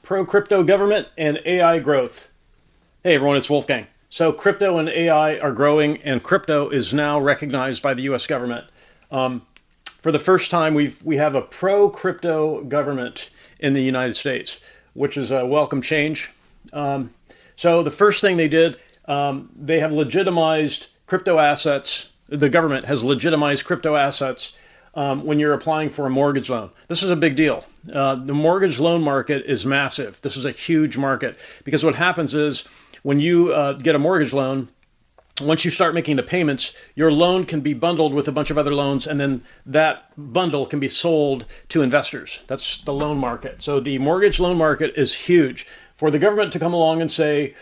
pro-crypto government and AI growth. Hey everyone, it's Wolfgang. So crypto and AI are growing, and crypto is now recognized by the U.S. government. For the first time, we have a pro-crypto government in the United States, which is a welcome change. So the first thing they did, they have legitimized crypto assets. The government has legitimized crypto assets when you're applying for a mortgage loan. This is a big deal. The mortgage loan market is massive. This is a huge market because what happens is when you get a mortgage loan, once you start making the payments, your loan can be bundled with a bunch of other loans, and then that bundle can be sold to investors. That's the loan market. So the mortgage loan market is huge. For the government to come along and say,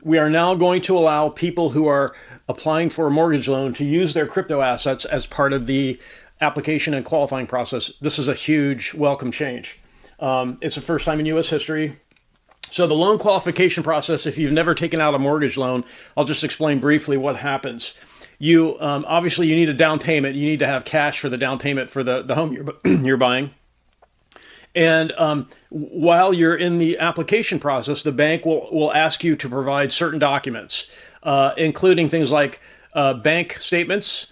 we are now going to allow people who are applying for a mortgage loan to use their crypto assets as part of the application and qualifying process. This is a huge welcome change. It's the first time in U.S. history. So the loan qualification process, if you've never taken out a mortgage loan, I'll just explain briefly what happens. You obviously you need a down payment. You need to have cash for the down payment for the home you're buying. And while you're in the application process, the bank will ask you to provide certain documents, including things like bank statements,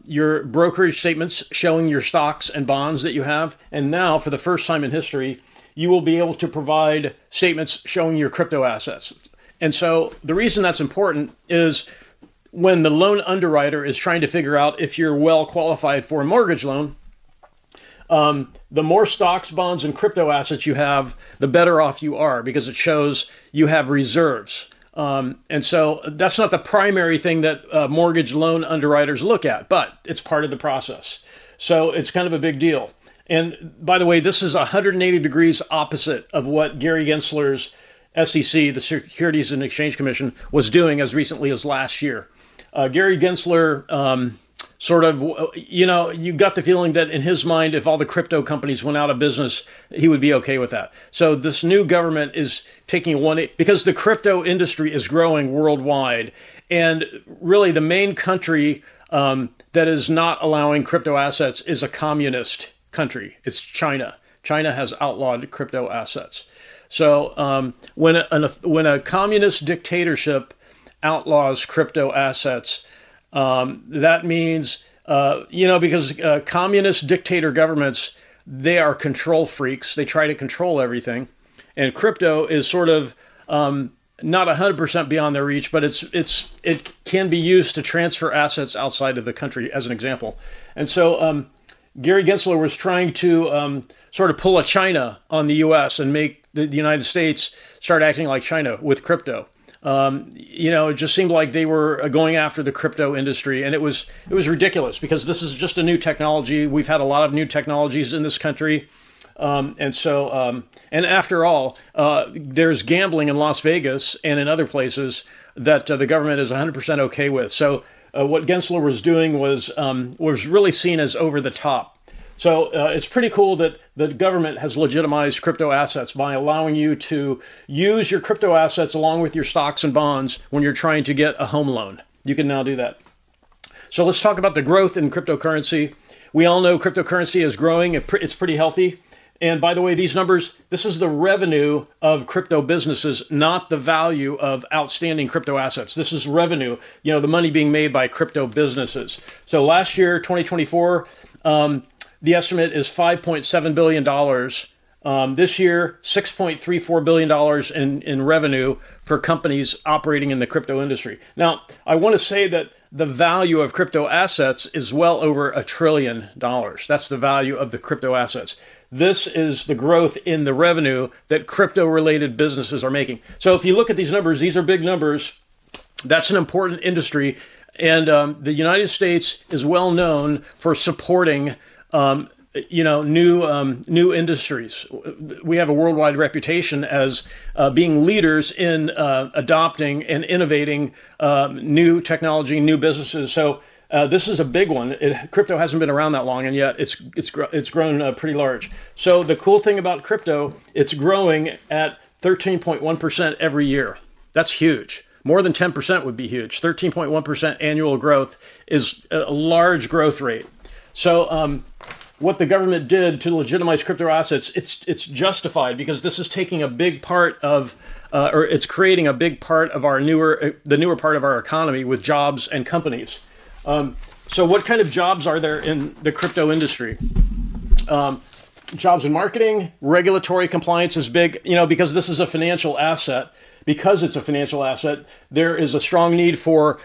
your brokerage statements showing your stocks and bonds that you have. And now, for the first time in history, you will be able to provide statements showing your crypto assets. And so the reason that's important is when the loan underwriter is trying to figure out if you're well qualified for a mortgage loan, the more stocks, bonds, and crypto assets you have, the better off you are because it shows you have reserves. And so that's not the primary thing that mortgage loan underwriters look at, but it's part of the process. So it's kind of a big deal. And by the way, this is 180 degrees opposite of what Gary Gensler's SEC, the Securities and Exchange Commission, was doing as recently as last year. Gary Gensler you got the feeling that in his mind, if all the crypto companies went out of business, he would be okay with that. So this new government is taking because the crypto industry is growing worldwide. And really the main country that is not allowing crypto assets is a communist country. It's China. China has outlawed crypto assets. So when a communist dictatorship outlaws crypto assets, that means, because communist dictator governments, they are control freaks. They try to control everything. And crypto is sort of not 100% beyond their reach, but it can be used to transfer assets outside of the country, as an example. And so Gary Gensler was trying to sort of pull a China on the U.S. and make the United States start acting like China with crypto. It just seemed like they were going after the crypto industry, and it was ridiculous because this is just a new technology. We've had a lot of new technologies in this country. And after all, there's gambling in Las Vegas and in other places that the government is 100% okay with. So what Gensler was doing was really seen as over the top. So it's pretty cool that the government has legitimized crypto assets by allowing you to use your crypto assets along with your stocks and bonds when you're trying to get a home loan. You can now do that. So let's talk about the growth in cryptocurrency. We all know cryptocurrency is growing. It's pretty healthy. And by the way, these numbers, this is the revenue of crypto businesses, not the value of outstanding crypto assets. This is revenue, the money being made by crypto businesses. So last year, 2024, the estimate is $5.7 billion. This year, $6.34 billion in revenue for companies operating in the crypto industry. Now, I want to say that the value of crypto assets is well over $1 trillion. That's the value of the crypto assets. This is the growth in the revenue that crypto-related businesses are making. So if you look at these numbers, these are big numbers. That's an important industry. And the United States is well known for supporting new industries. We have a worldwide reputation as being leaders in adopting and innovating new technology, new businesses. So this is a big one. Crypto hasn't been around that long, and yet it's grown pretty large. So the cool thing about crypto, it's growing at 13.1% every year. That's huge. More than 10% would be huge. 13.1% annual growth is a large growth rate. So what the government did to legitimize crypto assets, it's justified because this is taking a big part of, or it's creating a big part of the newer part of our economy with jobs and companies. So what kind of jobs are there in the crypto industry? Jobs in marketing, regulatory compliance is big, because this is a financial asset. Because it's a financial asset, there is a strong need for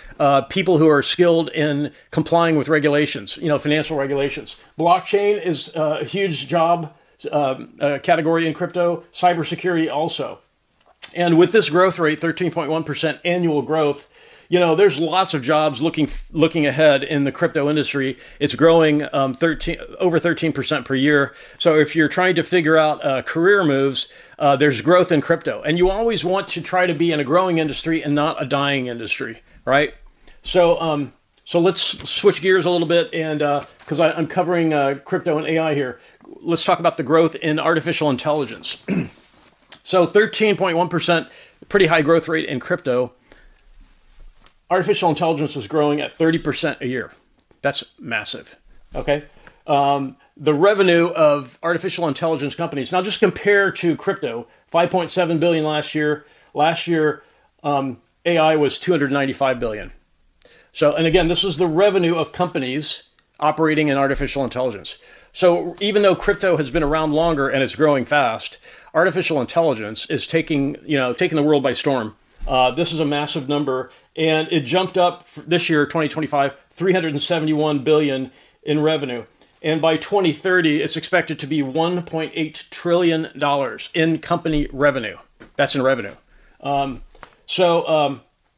people who are skilled in complying with regulations, financial regulations. Blockchain is a huge job category in crypto, cybersecurity also. And with this growth rate, 13.1% annual growth, there's lots of jobs looking ahead in the crypto industry. It's growing over 13% per year. So if you're trying to figure out career moves, there's growth in crypto. And you always want to try to be in a growing industry and not a dying industry, right? So let's switch gears a little bit, and because I'm covering crypto and AI here, let's talk about the growth in artificial intelligence. So 13.1%, pretty high growth rate in crypto. Artificial intelligence is growing at 30% a year. That's massive, okay? The revenue of artificial intelligence companies, now just compare to crypto, 5.7 billion last year. Last year, AI was 295 billion. So, and again, this is the revenue of companies operating in artificial intelligence. So even though crypto has been around longer and it's growing fast, artificial intelligence is taking the world by storm. This is a massive number, and it jumped up this year, 2025, 371 billion in revenue. And by 2030, it's expected to be $1.8 trillion in company revenue. That's in revenue.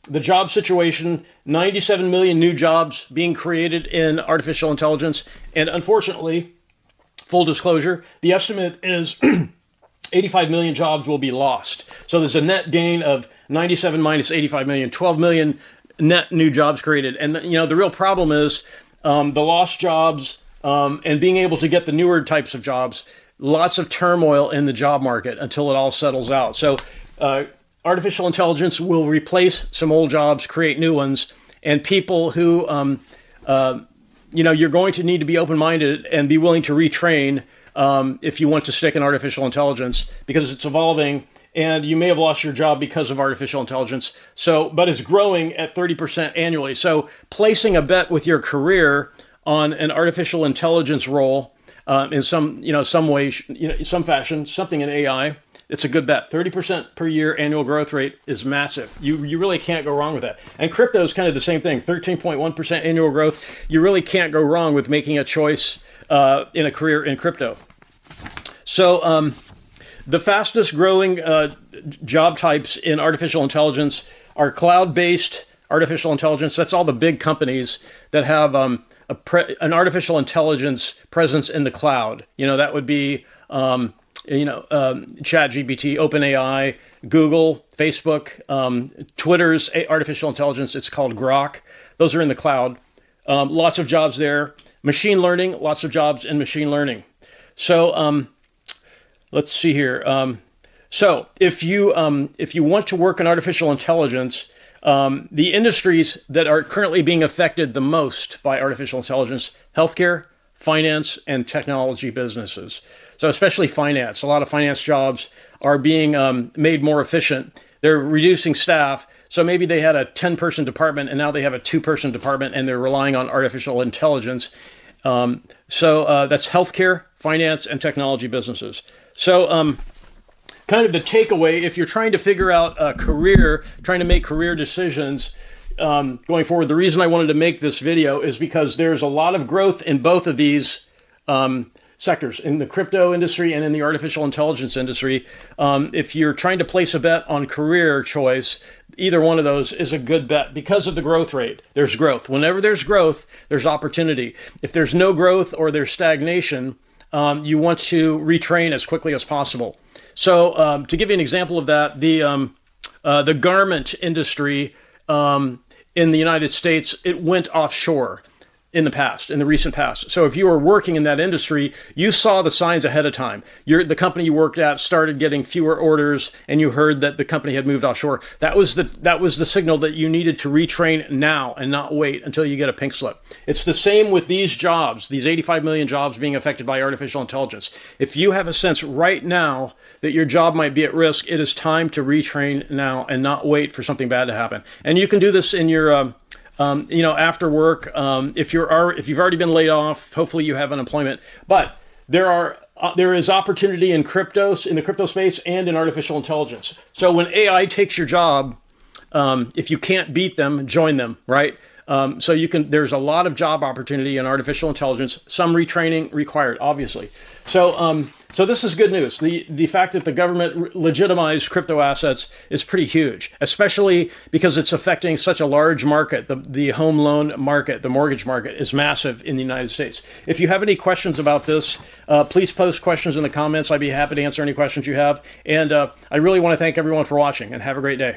The job situation, 97 million new jobs being created in artificial intelligence. And unfortunately, full disclosure, the estimate is 85 million jobs will be lost. So there's a net gain of 97 minus 85 million, 12 million net new jobs created. And the real problem is the lost jobs and being able to get the newer types of jobs. Lots of turmoil in the job market until it all settles out. So artificial intelligence will replace some old jobs, create new ones, and people who you're going to need to be open-minded and be willing to retrain if you want to stick in artificial intelligence, because it's evolving and you may have lost your job because of artificial intelligence. But it's growing at 30% annually. So placing a bet with your career on an artificial intelligence role in some way, some fashion, something in AI, it's a good bet. 30% per year annual growth rate is massive. You really can't go wrong with that. And crypto is kind of the same thing, 13.1% annual growth. You really can't go wrong with making a choice in a career in crypto. So the fastest growing job types in artificial intelligence are cloud-based artificial intelligence. That's all the big companies that have an artificial intelligence presence in the cloud. That would be ChatGPT, OpenAI, Google, Facebook, Twitter's artificial intelligence. It's called Grok. Those are in the cloud. Lots of jobs there. Machine learning, lots of jobs in machine learning. So let's see here. So if you want to work in artificial intelligence, the industries that are currently being affected the most by artificial intelligence: healthcare, finance, and technology businesses. So especially finance. A lot of finance jobs are being made more efficient. They're reducing staff. So maybe they had a 10-person department and now they have a 2-person department and they're relying on artificial intelligence. So that's healthcare, finance, and technology businesses. So kind of the takeaway, if you're trying to figure out a career, trying to make career decisions going forward, the reason I wanted to make this video is because there's a lot of growth in both of these sectors, in the crypto industry and in the artificial intelligence industry. If you're trying to place a bet on career choice, either one of those is a good bet because of the growth rate. There's growth. Whenever there's growth, there's opportunity. If there's no growth or there's stagnation, you want to retrain as quickly as possible. So to give you an example of that, the garment industry in the United States, it went offshore. in the past, in the recent past. So if you were working in that industry, you saw the signs ahead of time. The company you worked at started getting fewer orders, and you heard that the company had moved offshore. That was the signal that you needed to retrain now and not wait until you get a pink slip. It's the same with these jobs, these 85 million jobs being affected by artificial intelligence. If you have a sense right now that your job might be at risk, it is time to retrain now and not wait for something bad to happen. And you can do this in your after work. If you've already been laid off, hopefully you have unemployment. But there is opportunity in the crypto space and in artificial intelligence. So when AI takes your job, if you can't beat them, join them, right? There's a lot of job opportunity in artificial intelligence, some retraining required, obviously. So this is good news. The fact that the government legitimized crypto assets is pretty huge, especially because it's affecting such a large market. The home loan market, the mortgage market is massive in the United States. If you have any questions about this, please post questions in the comments. I'd be happy to answer any questions you have. And I really want to thank everyone for watching, and have a great day.